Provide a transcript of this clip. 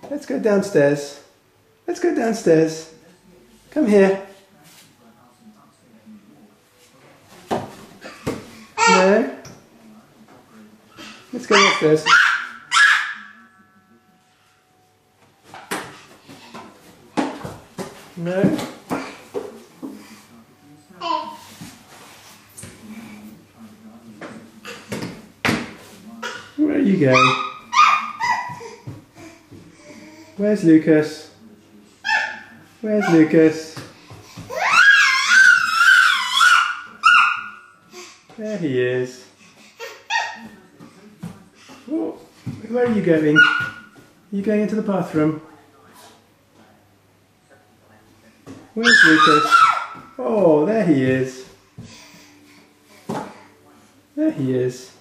Let's go downstairs. Let's go downstairs. Come here. No. Let's go downstairs. No. Where are you going? Where's Lucas? Where's Lucas? There he is. Oh, where are you going? Are you going into the bathroom? Where's Lucas? Oh, there he is. There he is.